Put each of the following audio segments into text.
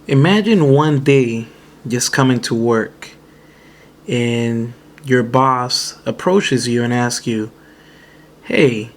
Imagine one day just coming to work and your boss approaches you and asks you, "Hey,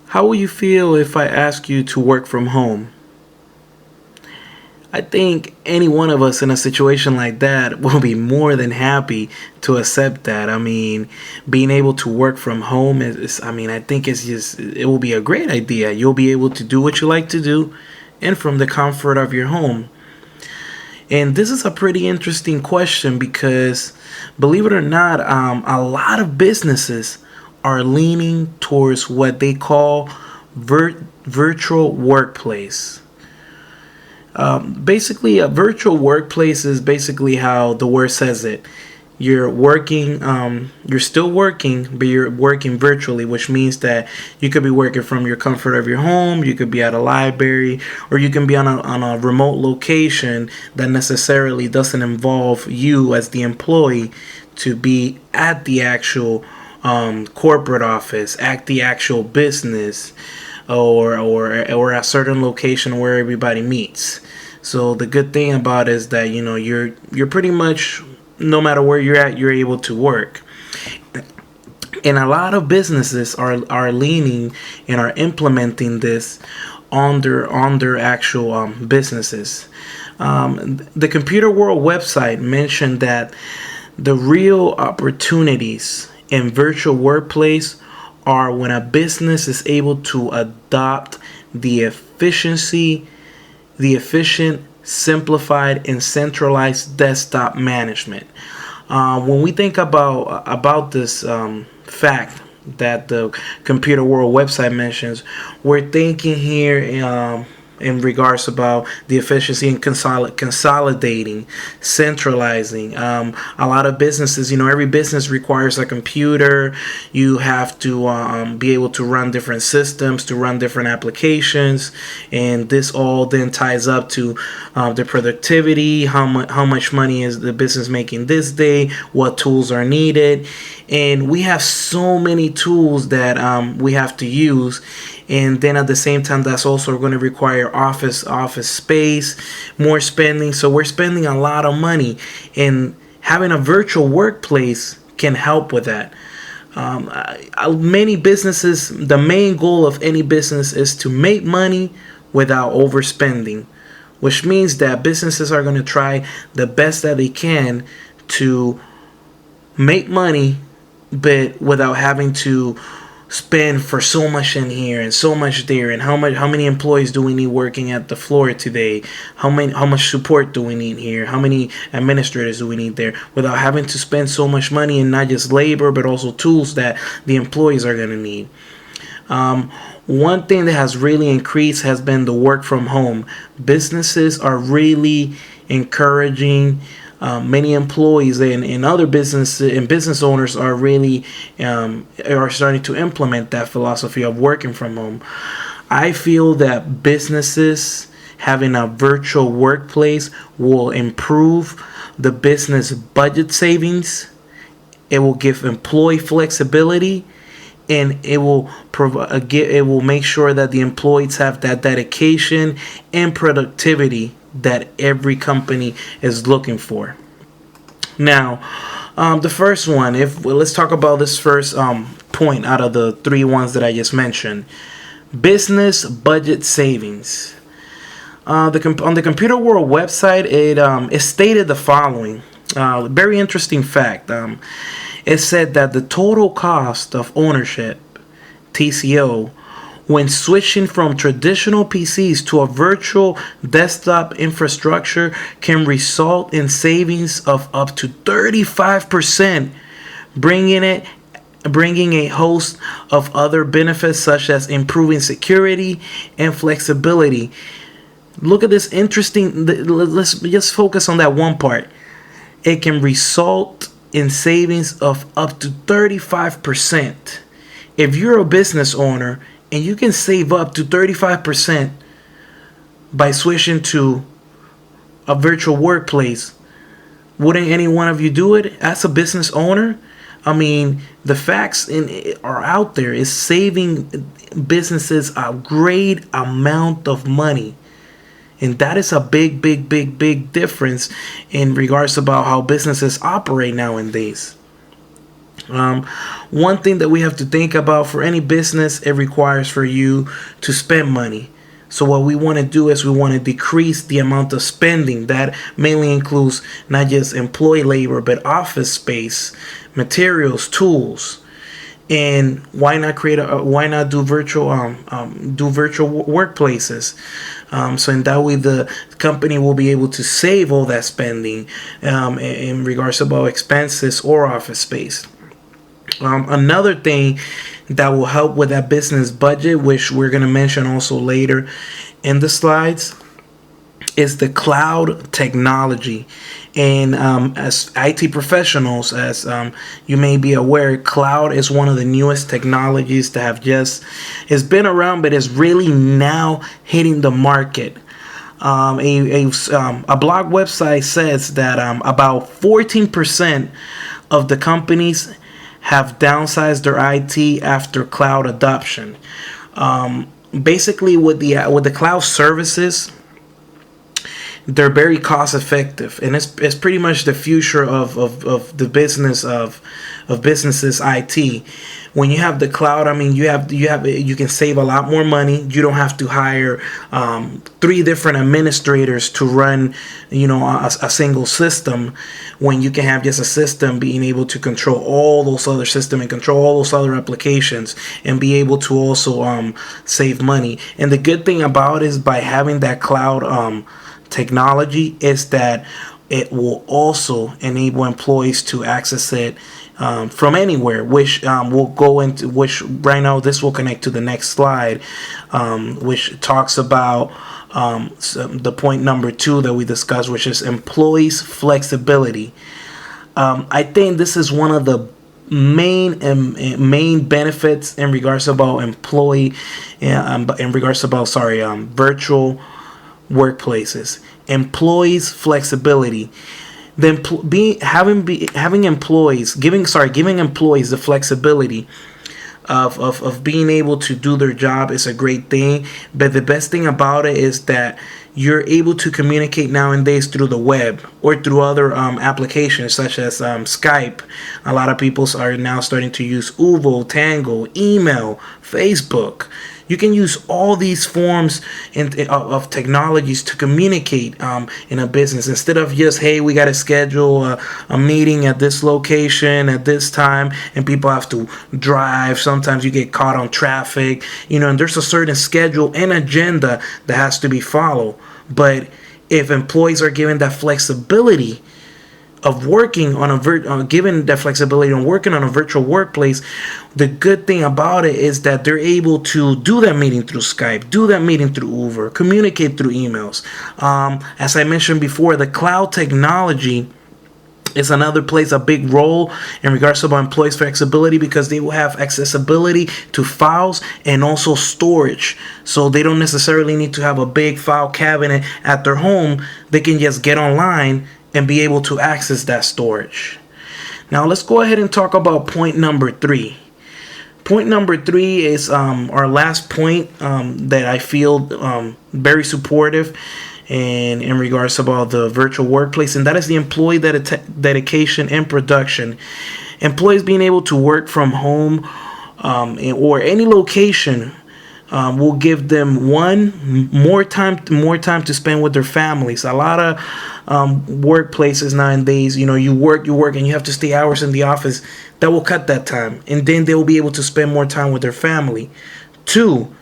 how will you feel if I ask you to work from home?" I think any one of us in a situation like that will be more than happy to accept that. I mean, being able to work from home I think it will be a great idea. You'll be able to do what you like to do and from the comfort of your home. And this is a pretty interesting question because, believe it or not, a lot of businesses are leaning towards what they call virtual workplace. Basically, a virtual workplace is basically how the word says it. You're still working, but you're working virtually, which means that you could be working from your comfort of your home, you could be at a library, or you can be on a remote location that necessarily doesn't involve you as the employee to be at the actual corporate office, at the actual business, or a certain location where everybody meets. So the good thing about it is that you're pretty much, no matter where you're at, you're able to work. And a lot of businesses are leaning and are implementing this on their actual businesses. The Computer World website mentioned that the real opportunities in virtual workplace are when a business is able to adopt the efficiency, the efficient, simplified, and centralized desktop management. When we think about this fact that the Computer World website mentions, we're thinking here in regards about the efficiency and consolidating, centralizing. A lot of businesses, every business requires a computer. You have to be able to run different systems, to run different applications, and this all then ties up to the productivity, how much money is the business making this day, what tools are needed, and we have so many tools that we have to use. And then at the same time, that's also going to require office space, more spending. So we're spending a lot of money, and having a virtual workplace can help with that. Many businesses, the main goal of any business is to make money without overspending, which means that businesses are going to try the best that they can to make money, but without having to spend for so much in here and so much there, and how many employees do we need working at the floor today, how much support do we need here, how many administrators do we need there, without having to spend so much money in not just labor but also tools that the employees are going to need. One thing that has really increased has been the work from home. Businesses are really encouraging, many employees and other business owners are really are starting to implement that philosophy of working from home. I feel that businesses having a virtual workplace will improve the business budget savings. It will give employee flexibility, and it will make sure that the employees have that dedication and productivity that every company is looking for. Now, the first one, if let's talk about this first point out of the three ones that I just mentioned: business budget savings. On the Computer World website, it stated the following. Very interesting fact. It said that the total cost of ownership, TCO, when switching from traditional PCs to a virtual desktop infrastructure can result in savings of up to 35%, bringing a host of other benefits such as improving security and flexibility. Look at this interesting. Let's just focus on that one part. It can result in savings of up to 35%. If you're a business owner and you can save up to 35% by switching to a virtual workplace, wouldn't any one of you do it as a business owner? I mean, the facts are out there. It's saving businesses a great amount of money. And that is a big difference in regards about how businesses operate nowadays. One thing that we have to think about for any business, it requires for you to spend money. So what we want to do is we want to decrease the amount of spending. That mainly includes not just employee labor, but office space, materials, tools. And why not why not do virtual workplaces? So in that way, the company will be able to save all that spending in regards about expenses or office space. Another thing that will help with that business budget, which we're going to mention also later in the slides, is the cloud technology. And as IT professionals, as you may be aware, cloud is one of the newest technologies that have it's been around, but is really now hitting the market. A blog website says that about 14% of the companies have downsized their IT after cloud adoption. Basically, with the cloud services, they're very cost effective, and it's pretty much the future of the business of businesses IT. When you have the cloud, I mean, you can save a lot more money. You don't have to hire 3 different administrators to run a single system, when you can have just a system being able to control all those other systems and control all those other applications, and be able to also save money. And the good thing about it is, by having that cloud technology, is that it will also enable employees to access it from anywhere, which right now this will connect to the next slide, which talks about the point number 2 that we discussed, which is employees' flexibility. I think this is one of the main benefits in regards about virtual workplaces. Employees' flexibility. Giving employees the flexibility of being able to do their job is a great thing. But the best thing about it is that you're able to communicate nowadays through the web or through other applications such as Skype. A lot of people are now starting to use Uvo, Tango, email, Facebook. You can use all these forms of technologies to communicate in a business, instead of just, hey, we got to schedule a meeting at this location at this time, and people have to drive. Sometimes you get caught on traffic, and there's a certain schedule and agenda that has to be followed. But if employees are given that flexibility of working on given that flexibility on working on a virtual workplace, the good thing about it is that they're able to do that meeting through Skype, do that meeting through Uber, communicate through emails. As I mentioned before, the cloud technology is another plays a big role in regards to employees' flexibility, because they will have accessibility to files and also storage. So they don't necessarily need to have a big file cabinet at their home. They can just get online and be able to access that storage. Now let's go ahead and talk about point number 3. Point number 3 is our last point that I feel very supportive in regards about the virtual workplace, and that is the employee dedication and production. Employees being able to work from home or any location will give them more time to spend with their families. A lot of workplaces nowadays, you work and you have to stay hours in the office. That will cut that time, and then they will be able to spend more time with their family. 2,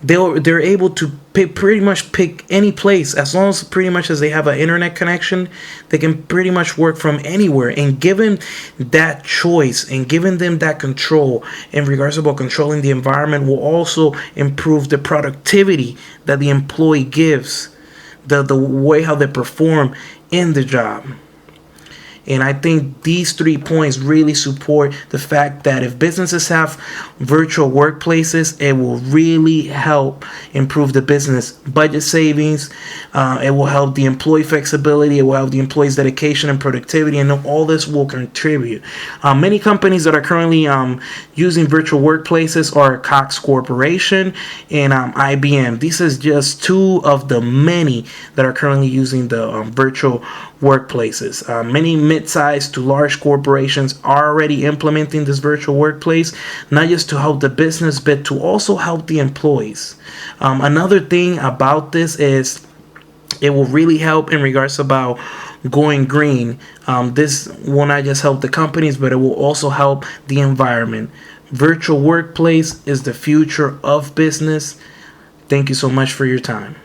they're able to pretty much pick any place, as long as pretty much as they have an internet connection. They can pretty much work from anywhere, and given that choice and giving them that control in regards about controlling the environment will also improve the productivity that the employee gives, the way how they perform in the job. And I think these 3 points really support the fact that if businesses have virtual workplaces, it will really help improve the business budget savings. It will help the employee flexibility. It will help the employees' dedication and productivity, and all this will contribute. Many companies that are currently using virtual workplaces are Cox Corporation and IBM. This is just 2 of the many that are currently using the virtual workplaces. Many mid-sized to large corporations are already implementing this virtual workplace, not just to help the business, but to also help the employees. Another thing about this is it will really help in regards about going green. This will not just help the companies, but it will also help the environment. Virtual workplace is the future of business. Thank you so much for your time.